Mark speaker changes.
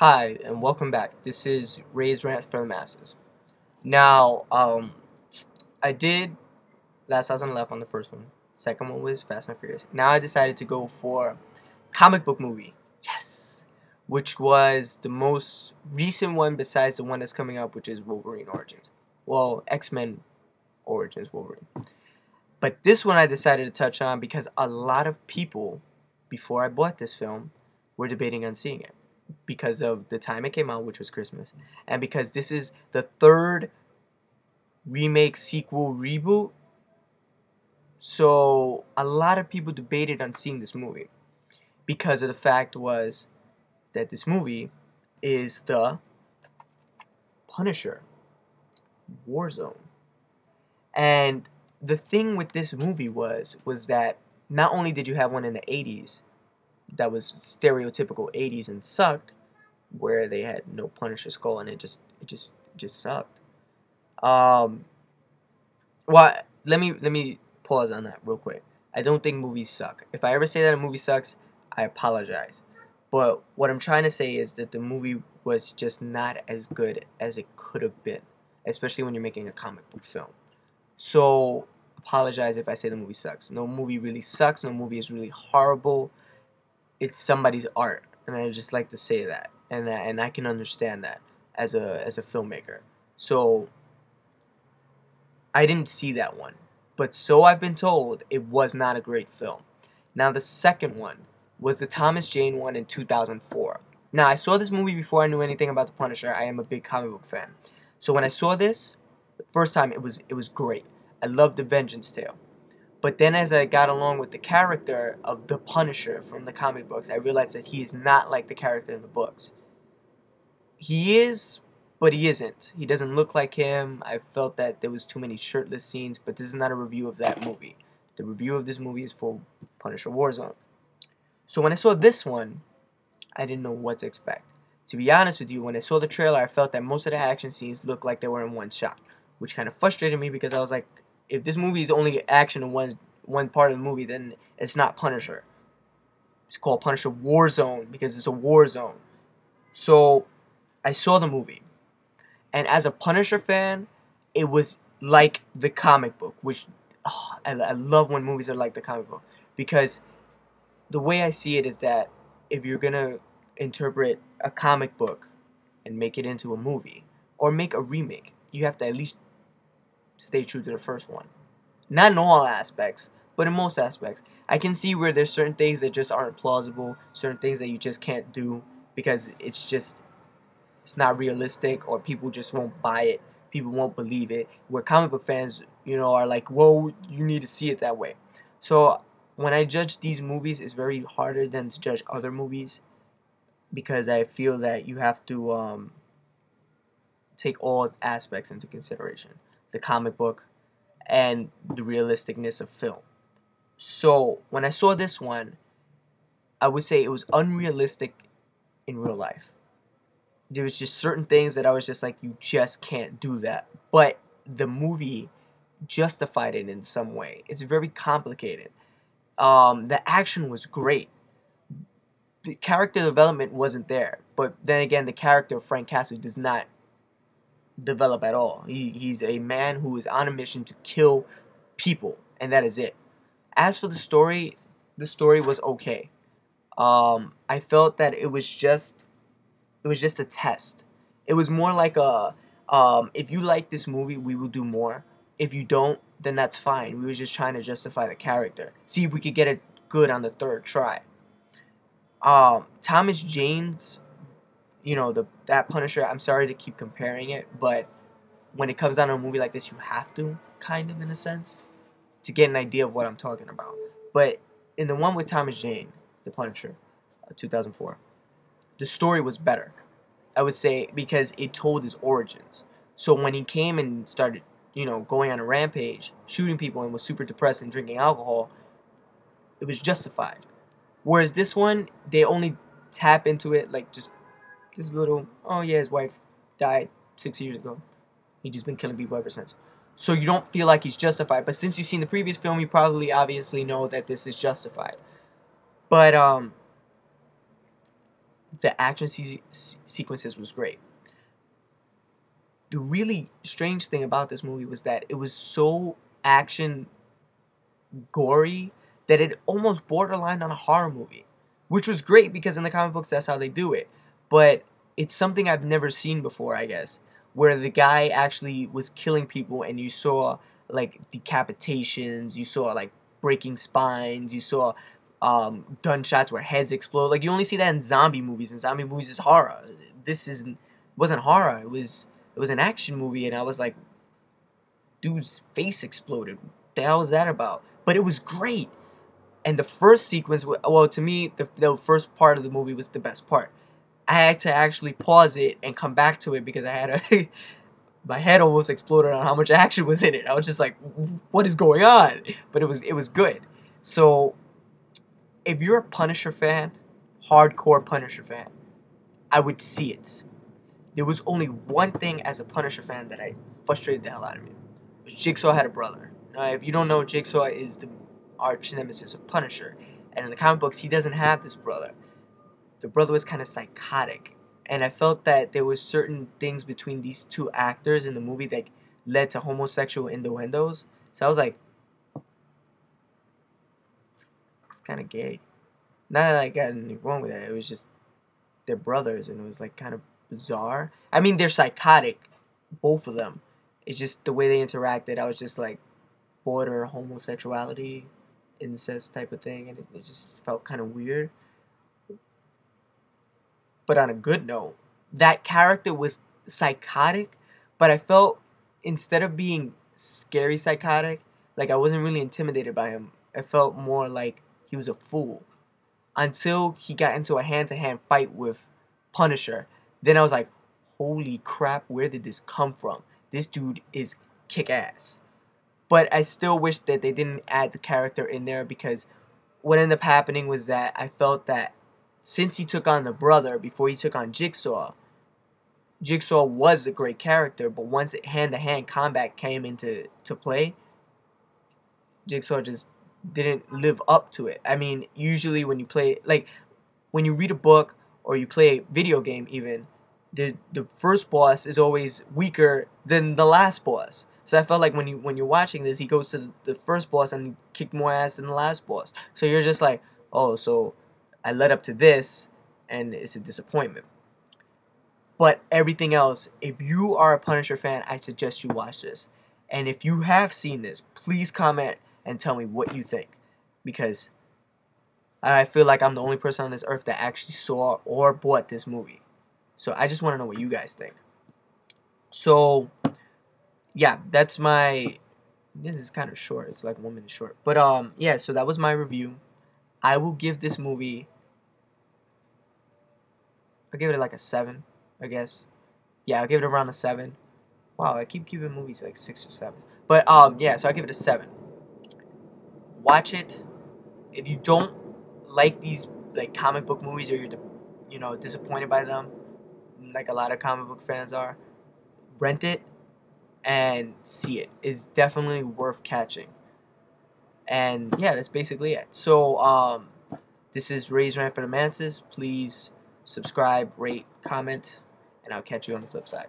Speaker 1: Hi, and welcome back. This is Ray's Rants for the Masses. Now, I did Last House on the Left on the first one. Second one was Fast and Furious. Now I decided to go for comic book movie. Yes! Which was the most recent one besides the one that's coming up, which is Wolverine Origins. Well, X-Men Origins Wolverine. But this one I decided to touch on because a lot of people, before I bought this film, were debating on seeing it because of the time it came out, which was Christmas, and because this is the third remake, sequel, reboot. So a lot of people debated on seeing this movie because of the fact was that this movie is the Punisher Warzone. And the thing with this movie was that not only did you have one in the 80s that was stereotypical 80s and sucked, where they had no Punisher skull and it just sucked. Um, well, let me pause on that real quick. I don't think movies suck. If I ever say that a movie sucks, I apologize. But what I'm trying to say is that the movie was just not as good as it could have been, especially when you're making a comic book film. So, apologize if I say the movie sucks. No movie really sucks. No movie is really horrible. It's somebody's art, and I just like to say that, and I can understand that as a filmmaker. So I didn't see that one, but so I've been told it was not a great film. Now the second one was the Thomas Jane one in 2004. Now I saw this movie before I knew anything about the Punisher. I am a big comic book fan, so when I saw this the first time, it was great. I loved the Vengeance Tale. But then as I got along with the character of the Punisher from the comic books, I realized that he is not like the character in the books. He is, but he isn't. He doesn't look like him. I felt that there was too many shirtless scenes, but this is not a review of that movie. The review of this movie is for Punisher Warzone. So when I saw this one, I didn't know what to expect. To be honest with you, when I saw the trailer, I felt that most of the action scenes looked like they were in one shot, which kind of frustrated me because I was like, if this movie is only action in one part of the movie, then it's not Punisher. It's called Punisher Warzone because it's a war zone. So I saw the movie, and as a Punisher fan, it was like the comic book, which I love when movies are like the comic book because the way I see it is that if you're gonna interpret a comic book and make it into a movie or make a remake, you have to at least stay true to the first one. Not in all aspects, but in most aspects. I can see where there's certain things that just aren't plausible, certain things that you just can't do because it's not realistic or people just won't buy it. People won't believe it. Where comic book fans, are like, "Whoa, you need to see it that way." So when I judge these movies, it's very harder than to judge other movies because I feel that you have to take all aspects into consideration: the comic book and the realisticness of film. So when I saw this one, I would say it was unrealistic in real life. There was just certain things that I was just like, you just can't do that. But the movie justified it in some way. It's very complicated. The action was great. The character development wasn't there. But then again, the character of Frank Castle does not develop at all. He's a man who is on a mission to kill people, and that is it. As for the story was okay. I felt that it was just a test. It was more like a if you like this movie, we will do more. If you don't, then that's fine. We were just trying to justify the character. See if we could get it good on the third try. Thomas Jane's, that Punisher. I'm sorry to keep comparing it, but when it comes down to a movie like this, you have to kind of in a sense to get an idea of what I'm talking about. But in the one with Thomas Jane, the Punisher, 2004, the story was better. I would say because it told his origins. So when he came and started, going on a rampage, shooting people and was super depressed and drinking alcohol, it was justified. Whereas this one, they only tap into it like just this little, oh yeah, his wife died 6 years ago. He's just been killing people ever since. So you don't feel like he's justified. But since you've seen the previous film, you probably obviously know that this is justified. But the action sequences was great. The really strange thing about this movie was that it was so action gory that it almost borderlined on a horror movie, which was great because in the comic books that's how they do it. But it's something I've never seen before, I guess, where the guy actually was killing people and you saw like decapitations, you saw like breaking spines, you saw gunshots where heads explode. Like you only see that in zombie movies, and zombie movies is horror. This wasn't horror. It was an action movie, and I was like, dude's face exploded. What the hell is that about? But it was great. And the first sequence, well, to me, the first part of the movie was the best part. I had to actually pause it and come back to it because I had a my head almost exploded on how much action was in it. I was just like, what is going on? But it was good. So if you're a Punisher fan, hardcore Punisher fan, I would see it. There was only one thing as a Punisher fan that I frustrated the hell out of me. Jigsaw had a brother. If you don't know, Jigsaw is the arch nemesis of Punisher. And in the comic books, he doesn't have this brother. The brother was kind of psychotic. And I felt that there was certain things between these two actors in the movie that led to homosexual innuendos. So I was like, it's kind of gay. Not that I got anything wrong with that. It was just they're brothers, and it was like kind of bizarre. I mean, they're psychotic, both of them. It's just the way they interacted. I was just like border homosexuality, incest type of thing, and it just felt kind of weird. But on a good note, that character was psychotic, but I felt instead of being scary psychotic, like I wasn't really intimidated by him. I felt more like he was a fool until he got into a hand-to-hand fight with Punisher. Then I was like, holy crap, where did this come from? This dude is kick-ass. But I still wish that they didn't add the character in there, because what ended up happening was that I felt that since he took on the brother before he took on Jigsaw, Jigsaw was a great character, but once hand-to-hand combat came into play, Jigsaw just didn't live up to it. I mean, usually when you play, like, when you read a book or you play a video game even, the first boss is always weaker than the last boss. So I felt like when you're watching this, he goes to the first boss and kicked more ass than the last boss. So you're just like, oh, so I led up to this, and it's a disappointment. But everything else, if you are a Punisher fan, I suggest you watch this. And if you have seen this, please comment and tell me what you think, because I feel like I'm the only person on this earth that actually saw or bought this movie. So I just want to know what you guys think. So yeah, that's my, this is kind of short, it's like 1 minute short, but yeah, so that was my review. I will give this movie, I'll give it like a 7, I guess. Yeah, I'll give it around a 7. Wow, I keep giving movies like 6 or 7. But yeah, so I'll give it a 7. Watch it. If you don't like these like comic book movies, or you're disappointed by them, like a lot of comic book fans are, rent it and see it. It's definitely worth catching. And yeah, that's basically it. So this is Ray's Rant for the Manses. Please subscribe, rate, comment, and I'll catch you on the flip side.